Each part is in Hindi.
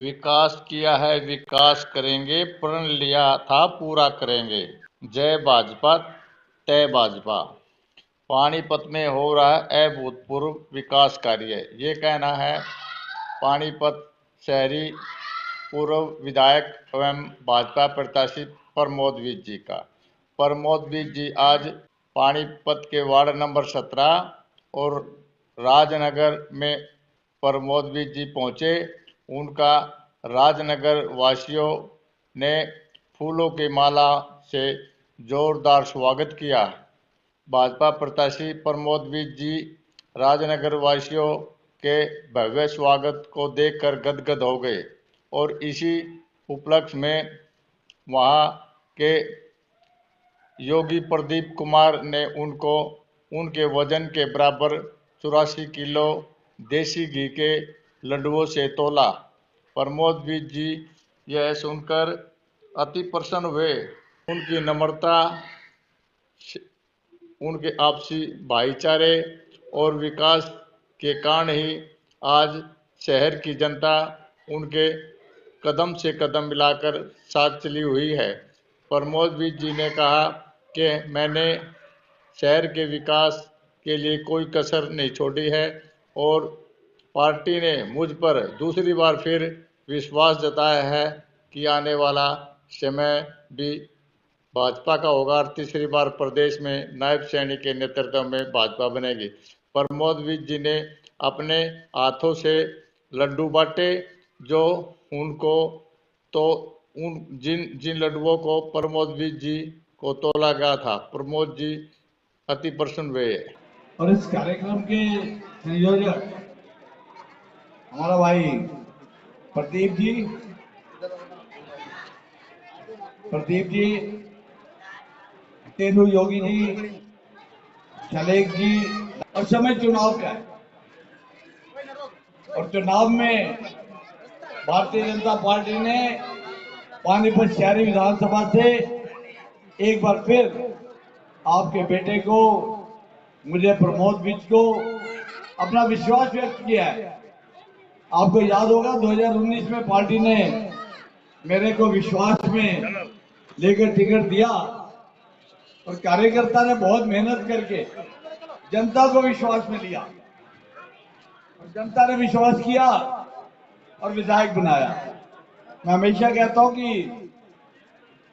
विकास किया है, विकास करेंगे, प्रण लिया था पूरा करेंगे। जय भाजपा, तय भाजपा। पानीपत में हो रहा है अभूतपूर्व विकास कार्य, ये कहना है पानीपत शहरी पूर्व विधायक एवं भाजपा प्रत्याशी प्रमोद विज जी का। प्रमोद विज जी आज पानीपत के वार्ड नंबर 17 और राजनगर में प्रमोद विज जी पहुंचे। उनका राजनगर वासियों ने फूलों की माला से जोरदार स्वागत किया। भाजपा प्रत्याशी प्रमोद विज जी राजनगर वासियों के भव्य स्वागत को देखकर गदगद हो गए और इसी उपलक्ष्य में वहां के योगी प्रदीप कुमार ने उनको उनके वजन के बराबर 84 किलो देसी घी के लड्डुओं से तोला। प्रमोद विज जी यह सुनकर अति प्रसन्न हुए। उनकी नम्रता, उनके आपसी भाईचारे और विकास के कारण ही आज शहर की जनता उनके कदम से कदम मिलाकर साथ चली हुई है। प्रमोद विज जी ने कहा कि मैंने शहर के विकास के लिए कोई कसर नहीं छोड़ी है और पार्टी ने मुझ पर दूसरी बार फिर विश्वास जताया है कि आने वाला समय भी भाजपा का होगा और तीसरी बार प्रदेश में नायब सैनी के नेतृत्व में भाजपा बनेगी। प्रमोद विज जी ने अपने हाथों से लड्डू बांटे जो उनको तो उन जिन जिन लड्डुओं को प्रमोद विज जी को तोला गया था, प्रमोद जी अति प्रसन्न हुए। और इस कार्यक्रम के संयोजक हमारा भाई प्रदीप जी, तेनू योगी जी, शलेख जी। और समय चुनाव का है और चुनाव में भारतीय जनता पार्टी ने पानीपत शहरी विधानसभा से एक बार फिर आपके बेटे को, मुझे प्रमोद विज को अपना विश्वास व्यक्त किया है। आपको याद होगा 2019 में पार्टी ने मेरे को विश्वास में लेकर टिकट दिया और कार्यकर्ता ने बहुत मेहनत करके जनता को विश्वास में लिया और जनता ने विश्वास किया और विधायक बनाया। मैं हमेशा कहता हूं कि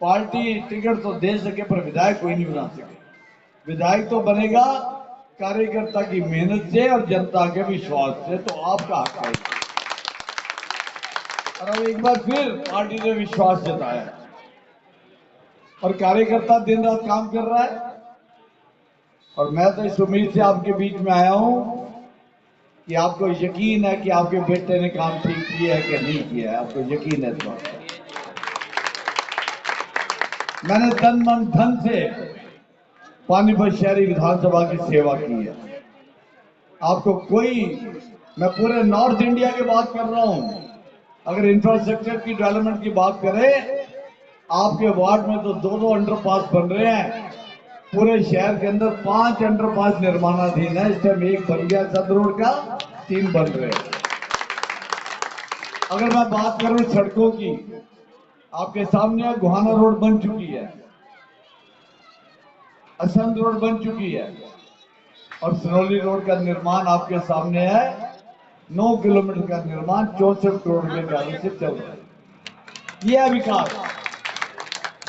पार्टी टिकट तो दे सके पर विधायक कोई नहीं बना सके। विधायक तो बनेगा कार्यकर्ता की मेहनत से और जनता के विश्वास से, तो आपका हक है। और अब एक बार फिर पार्टी ने विश्वास जताया और कार्यकर्ता दिन रात काम कर रहा है और मैं तो इस उम्मीद से आपके बीच में आया हूं कि आपको यकीन है कि आपके बेटे ने काम ठीक किया है कि नहीं किया है। आपको यकीन है तो मैंने तन मन धन से पानीपत शहरी विधानसभा की सेवा की है। आपको कोई, मैं पूरे नॉर्थ इंडिया की बात कर रहा हूं, अगर इंफ्रास्ट्रक्चर की डेवलपमेंट की बात करें, आपके वार्ड में तो 2-2 अंडरपास बन रहे हैं। पूरे शहर के अंदर 5 अंडरपास निर्माणाधीन है। इस टाइम 1 बन गया सद रोड का, 3 बन रहे हैं। अगर मैं बात करूं सड़कों की, आपके सामने गुहाना रोड बन चुकी है, असंध रोड बन चुकी है और सनौली रोड का निर्माण आपके सामने है। 9 किलोमीटर का निर्माण 64 करोड़ रुपए का से चल रहा है। यह विकास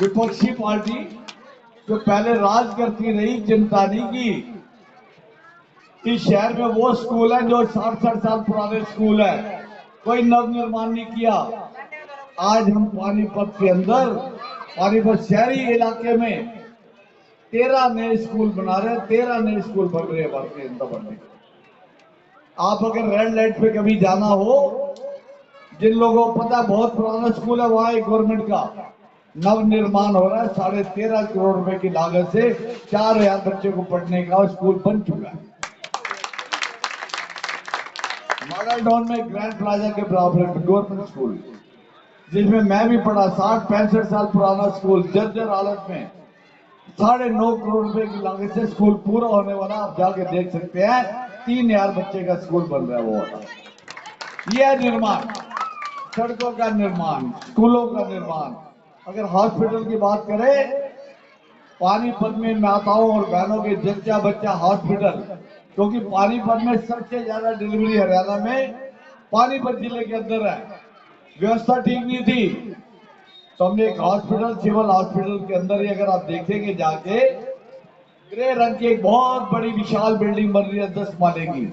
विपक्षी पार्टी जो पहले राज करती रही, चिंता नहीं की। इस शहर में वो स्कूल है जो 60-60 साल पुराने स्कूल है, कोई नव निर्माण नहीं किया। आज हम पानीपत के अंदर, पानीपत शहरी इलाके में 13 नए स्कूल बना रहे हैं, 13 नए स्कूल बन रहे हैं भारतीय जनता पार्टी। आप अगर रेड लाइट पे कभी जाना हो, जिन लोगों को पता बहुत पुराना स्कूल है, वहां एक गवर्नमेंट का नव निर्माण हो रहा है। 13.5 करोड़ रुपए की लागत से 4000 बच्चे को पढ़ने का स्कूल बन चुका है। मॉडल टाउन में ग्रैंड प्लाजा के बराबर गवर्नमेंट स्कूल, जिसमें मैं भी पढ़ा, 60-65 साल पुराना स्कूल, जर्जर हालत में, 9.5 करोड़ रुपए की लागत से स्कूल पूरा होने वाला। आप जाके देख सकते हैं, 3000 बच्चे का स्कूल बन रहा है वो वाला। यह निर्माण सड़कों का निर्माण, स्कूलों का निर्माण, अगर हॉस्पिटल की बात करें, पानीपत में माताओं और बहनों के जच्चा बच्चा हॉस्पिटल, क्योंकि पानीपत में सबसे ज्यादा डिलीवरी हरियाणा में पानीपत जिले के अंदर है। व्यवस्था ठीक नहीं थी, तो हमने एक हॉस्पिटल, सिविल हॉस्पिटल के अंदर ही अगर आप देखेंगे जाके, ग्रे रंग की एक बहुत बड़ी विशाल बिल्डिंग बन रही है 10 माले की।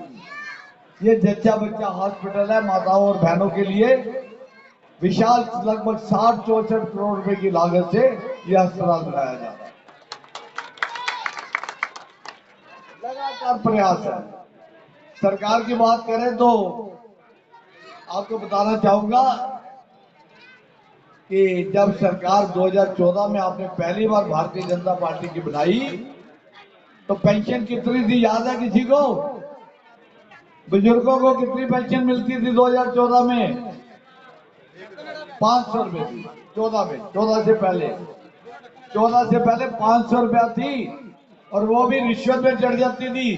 ये जच्चा बच्चा हॉस्पिटल है माताओं और बहनों के लिए। विशाल लगभग 60-64 करोड़ रुपए की लागत से यह अस्पताल बनाया जा रहा है। लगातार प्रयास है। सरकार की बात करें तो आपको बताना चाहूंगा कि जब सरकार 2014 में आपने पहली बार भारतीय जनता पार्टी की बनाई, तो पेंशन कितनी थी याद है किसी को? बुजुर्गों को कितनी पेंशन मिलती थी 2014 में? 500 रुपए थी। 14 से पहले 500 रुपया थी, और वो भी रिश्वत में चढ़ जाती थी।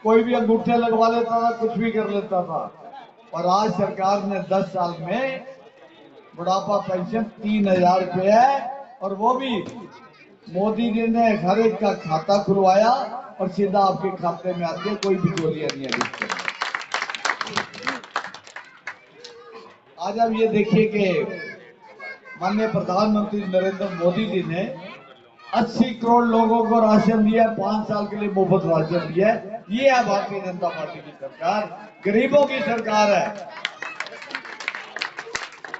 कोई भी अंगूठे लगवा लेता था, कुछ भी कर लेता था। और आज सरकार ने 10 साल में बुढ़ापा पेंशन 3000 रुपये है, और वो भी मोदी जी ने हर एक का खाता खुलवाया और सीधा आपके खाते में आती है, कोई बिचौलिया नहीं है। आज आप ये देखिए कि माननीय प्रधानमंत्री नरेंद्र मोदी जी ने 80 करोड़ लोगों को राशन दिया, 5 साल के लिए मुफ्त राशन दिया। ये है भारतीय जनता पार्टी की सरकार, गरीबों की सरकार है।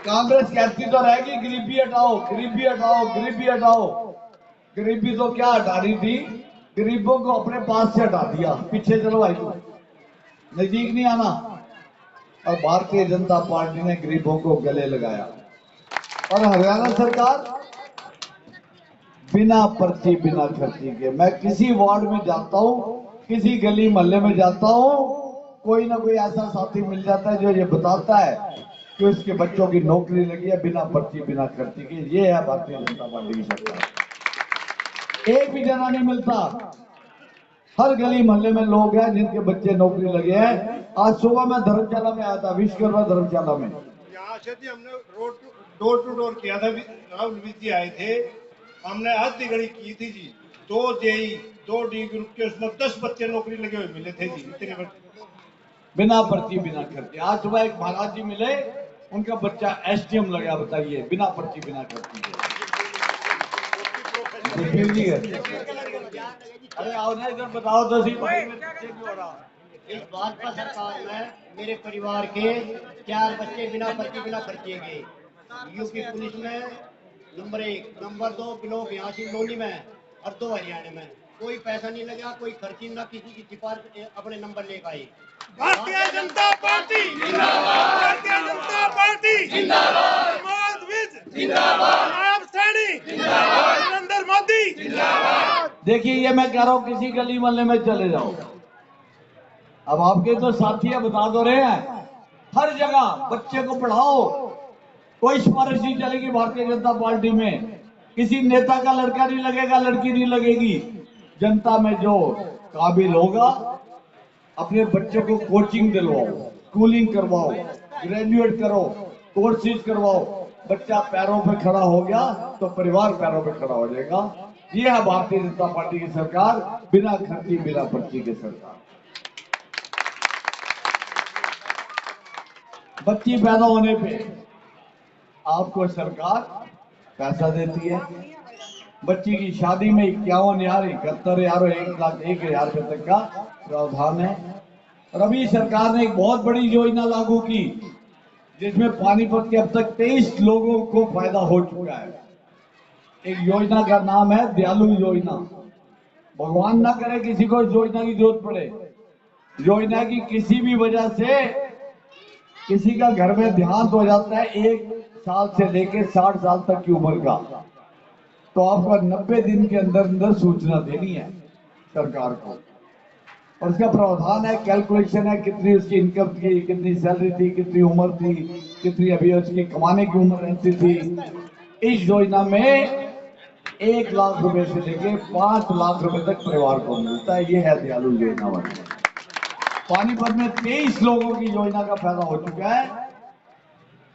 कांग्रेस कहती तो रहेगी गरीबी हटाओ, गरीबी हटाओ, गरीबी हटाओ। गरीबी तो क्या हटानी थी, गरीबों को अपने पास से हटा दिया। पीछे चलो भाई, नजदीक नहीं आना। और भारतीय जनता पार्टी ने गरीबों को गले लगाया। और हरियाणा सरकार बिना पर्ची बिना खर्ची के, मैं किसी वार्ड में जाता हूं, किसी गली मोहल्ले में जाता हूं, कोई ना कोई ऐसा साथी मिल जाता है जो ये बताता है कि उसके बच्चों की नौकरी लगी है बिना पर्ची बिना खर्ची के। ये है भारतीय जनता पार्टी की सरकार। एक भी जना नहीं मिलता। हर गली मोहल्ले में लोग हैं जिनके बच्चे नौकरी लगे हैं। आज सुबह मैं धर्मशाला में आया था, विश्वकर्मा धर्मशाला में। यहाँ से भी हमने रोड डोर टू डोर किया था, राहुल जी आए थे, हमने आधी घड़ी की थी जी। 2 जेई 2 डी ग्रुप के, उसमें 10 बच्चे नौकरी लगे हुए मिले थे जी, इतने बच्चे बिना पर्ची बिना खर्चे। आज सुबह एक महाराज जी मिले, उनका बच्चा एसडीएम लगा, बताइए, बिना पर्ची बिना खर्ची के। अरे आओ ना इधर, बताओ तो सही। इस भाजपा सरकार में मेरे परिवार के 4 बच्चे बिना पर्ची बिना खर्चे गए। यूपी पुलिस में नंबर 1, नंबर 2 ब्लॉक यहाँ सिंगरौली में, और 2 हरियाणा में। कोई पैसा नहीं लगा, कोई खर्ची ना, किसी की सिफारिश, अपने नंबर लेकर आए। भारतीय जनता पार्टी जिंदाबाद, भारतीय जनता पार्टी जिंदाबाद, जिंदाबाद, जिंदाबाद, नरेंद्र मोदी जिंदाबाद। देखिए, ये मैं कह रहा हूँ, किसी गली मोहल्ले में चले जाओ, अब आपके तो साथी बता दो रहे हैं, हर जगह बच्चे को पढ़ाओ, कोई सिफारिश नहीं चलेगी भारतीय जनता पार्टी में। किसी नेता का लड़का नहीं लगेगा, लड़की नहीं लगेगी। जनता में जो काबिल होगा, अपने बच्चों को कोचिंग दिलवाओ, स्कूलिंग करवाओ, ग्रेजुएट करो, कोर्सेज करवाओ। बच्चा पैरों पे खड़ा हो गया तो परिवार पैरों पे खड़ा हो जाएगा। ये है भारतीय जनता पार्टी की सरकार, बिना खर्ची बिना पर्ची की सरकार। बच्ची पैदा होने पे आपको सरकार पैसा देती है। बच्ची की शादी में 51,000, 71,000, 1,01,000 रुपए तक का प्रावधान है। और अभी सरकार ने एक बहुत बड़ी योजना लागू की, जिसमें पानीपत के अब तक 23 लोगों को फायदा हो चुका है। एक योजना का नाम है दयालु योजना। भगवान ना करे किसी को इस योजना की जरूरत पड़े। योजना की किसी भी वजह से किसी का घर में देहांत हो जाता है 1 साल से लेकर 60 साल तक की उम्र का, तो आपको 90 दिन के अंदर अंदर सूचना देनी है सरकार को। और उसका प्रावधान है, कैलकुलेशन है, कितनी उसकी इनकम थी, कितनी सैलरी थी, कितनी उम्र थी, कितनी अभी उसकी कमाने की उम्र रहती थी। इस योजना में 1 लाख रुपए से लेके 5 लाख रुपए तक परिवार को मिलता है। ये है दयालु योजना वाली। पानीपत में 23 लोगों की योजना का फायदा हो चुका है।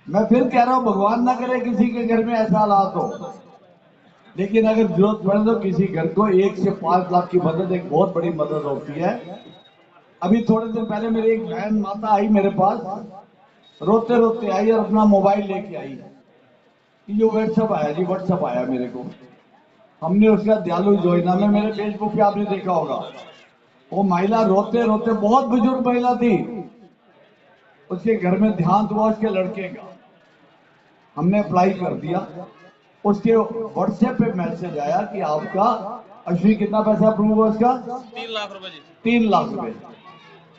मैं फिर कह रहा हूं, भगवान ना करे किसी के घर में ऐसा हालात हो, लेकिन अगर जरूरत पड़े तो किसी घर को 1 से 5 लाख की मदद एक बहुत बड़ी मदद होती है। अभी थोड़े दिन पहले मेरी एक बहन माता आई मेरे पास, रोते रोते आई और अपना मोबाइल लेके आई कि ये व्हाट्सएप आया जी, व्हाट्सएप आया मेरे को। हमने उसका दयालु योजना में, मेरे फेसबुक पे आपने देखा होगा, वो महिला रोते रोते, बहुत बुजुर्ग महिला थी, उसके घर में देहांत हुआ उसके लड़के का, हमने अप्लाई कर दिया। उसके व्हाट्सएप पे मैसेज आया कि आपका अश्विनी कितना पैसा अप्रूव हुआ उसका 3 लाख रुपए जी। 3 लाख रुपए।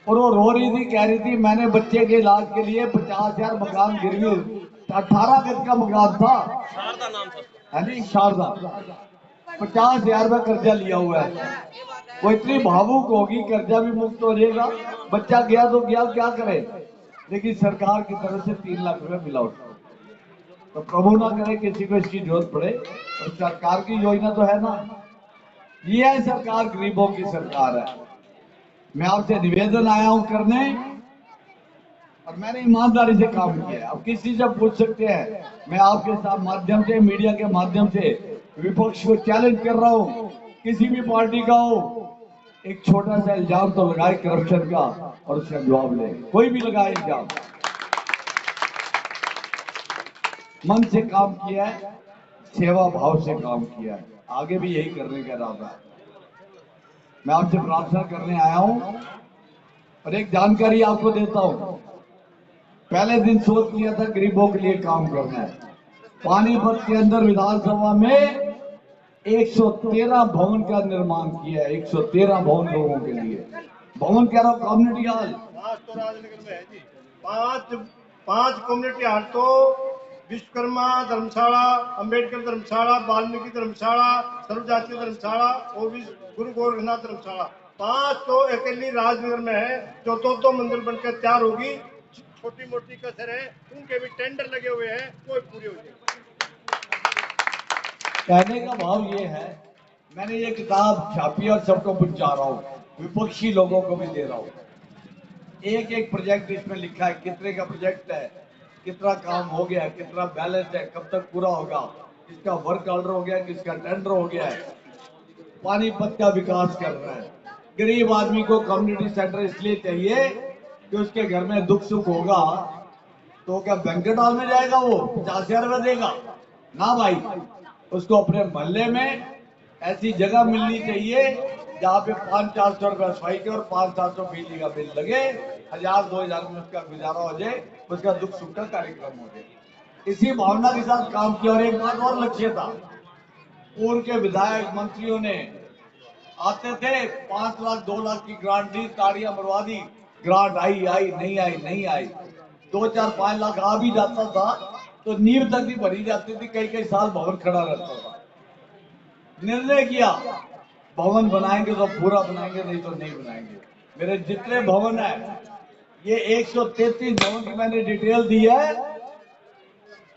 और वो रो रही थी, कह रही थी मैंने बच्चे के इलाज के लिए 50,000 मकान गिरवी, 18 गज का मकान था, शारदा नाम था। है नहीं, शारदा, 50,000 रुपए कर्जा लिया हुआ है। वो इतनी भावुक होगी, कर्जा भी मुक्त हो जाएगा, बच्चा गया तो गया, क्या करे, लेकिन सरकार की तरफ से 3 लाख रुपए मिला उसको। तो प्रभु ना करे किसी को इसकी जरूरत पड़े, तो सरकार की योजना तो है ना, ये है सरकार, गरीबों की सरकार है। मैं आपसे निवेदन आया हूं करने, और मैंने ईमानदारी से काम किया है। अब किसी से पूछ सकते हैं, मैं आपके साथ माध्यम से, मीडिया के माध्यम से विपक्ष को चैलेंज कर रहा हूं, किसी भी पार्टी का हो, एक छोटा सा इल्जाम तो लगाए करप्शन का और उसका जवाब ले, कोई भी लगाए इल्जाम। मन से काम किया है, सेवा भाव से काम किया है, आगे भी यही करने का इरादा है। मैं आपसे प्रार्थना करने आया हूं, और एक जानकारी आपको देता हूं। पहले दिन सोच लिया था गरीबों के लिए काम करना है। पानीपत के अंदर विधानसभा में 113 भवन का निर्माण किया है, 113 भवन लोगों के लिए। भवन कह रहा हूं, कम्युनिटी हॉल। 5 तो राजनगर में है जी। 5 कम्युनिटी हॉल तो विश्वकर्मा धर्मशाला, अंबेडकर धर्मशाला, वाल्मीकि धर्मशाला, सर्वजातीय धर्मशाला और गुरु गोरखनाथ धर्मशाला, 5 तो अकेली राजनगर में है, जो 2 मंजिल बनकर तैयार होगी। छोटी मोटी कसर है, उनके भी टेंडर लगे हुए हैं, कोई पूरी हो जाएगी। कहने का भाव ये है, मैंने ये किताब छापी और सबको पहुंचा रहा हूँ, विपक्षी लोगों को भी दे रहा हूँ। एक एक प्रोजेक्ट इसमें लिखा है, कितने का प्रोजेक्ट है, कितना काम हो गया, कितना बैलेंस है, कब तक पूरा होगा, किसका वर्क ऑर्डर हो गया, किसका टेंडर हो गया है। पानीपत का विकास कर रहा है। गरीब आदमी को कम्युनिटी सेंटर इसलिए चाहिए कि उसके घर में दुख सुख होगा तो क्या बैंक्वेट हॉल में जाएगा, वो 50,000 रुपए देगा ना भाई, उसको अपने मोहल्ले में ऐसी जगह मिलनी चाहिए जहाँ पे 500-400 रुपए सफाई के और 500-700 बिजली का बिल लगे, 1000-2000 में उसका गुजारा हो जाए, उसका दुख सुख का कार्यक्रम हो जाए। इसी भावना के साथ काम किया। और एक बात और लक्ष्य था, पूर्व के विधायक मंत्रियों ने आते थे, 5 लाख 2 लाख की ग्रांट दी, ताड़ियां मरवा दी, ग्रांट आई आई नहीं आई नहीं आई, 2-4-5 लाख आ भी जाता था तो नींव तक भी भरी जाती थी, कई कई साल भवन खड़ा रहता था। निर्णय किया भवन बनाएंगे तो पूरा बनाएंगे, नहीं तो नहीं बनाएंगे। मेरे जितने भवन है, ये 133 भवन की मैंने डिटेल दी है,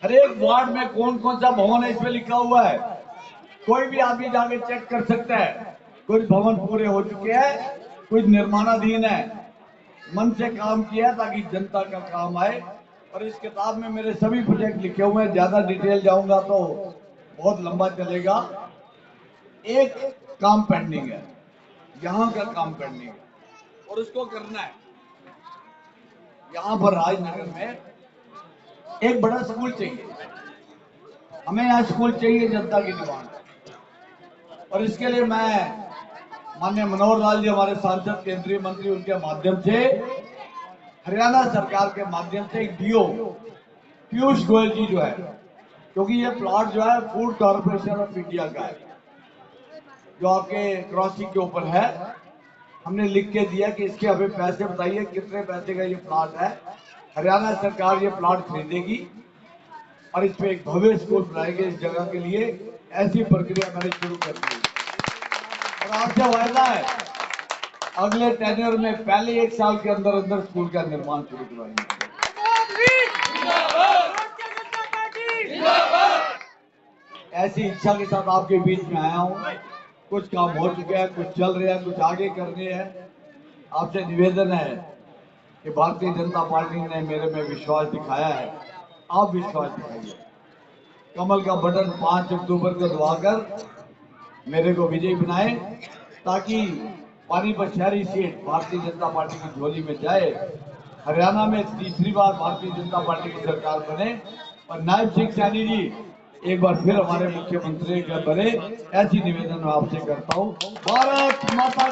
हर एक वार्ड में कौन कौन सा भवन है इसमें लिखा हुआ है, कोई भी आदमी जाके चेक कर सकता है। कुछ भवन पूरे हो चुके हैं, कुछ निर्माणाधीन है। मन से काम किया ताकि जनता का काम आए। और इस किताब में मेरे सभी प्रोजेक्ट लिखे हुए हैं, ज्यादा डिटेल जाऊंगा तो बहुत लंबा चलेगा। एक काम पेंडिंग है, यहाँ का काम पेंडिंग है और उसको करना है। यहाँ पर राजनगर में एक बड़ा स्कूल चाहिए, हमें यहाँ स्कूल चाहिए, जनता की डिमांड है। और इसके लिए मैं माननीय मनोहर लाल जी, हमारे सांसद केंद्रीय मंत्री, उनके माध्यम से, हरियाणा सरकार के माध्यम से एक डीओ पीयूष गोयल जी जो है, क्योंकि ये प्लॉट जो है फूड कॉर्पोरेशन ऑफ इंडिया का है, जो आपके क्रॉसिंग के ऊपर है, हमने लिख के दिया कि इसके अभी पैसे बताइए, कितने पैसे का ये प्लॉट है। हरियाणा सरकार ये प्लॉट खरीदेगी और इस पे एक भव्य स्कूल बनाएंगे इस जगह के लिए। ऐसी प्रक्रिया मैंने शुरू कर दी और आपसे वायदा है, अगले टेन्योर में पहले 1 साल के अंदर अंदर स्कूल का निर्माण शुरू करवाएंगे। ऐसी इच्छा के साथ आपके बीच में आया हूं। कुछ काम हो चुके हैं, कुछ चल रहे हैं, कुछ आगे करने हैं। आपसे निवेदन है कि भारतीय जनता पार्टी ने मेरे में विश्वास दिखाया है आप विश्वास दिखाइए। कमल का बटन 5 अक्टूबर को दबाकर मेरे को विजयी बनाए, ताकि पानीपत शहरी सीट भारतीय जनता पार्टी की झोली में जाए, हरियाणा में तीसरी बार भारतीय जनता पार्टी की सरकार बने और नायब सिंह सैनी जी एक बार फिर हमारे मुख्यमंत्री बने। ऐसी निवेदन मैं आपसे करता हूं। भारत माता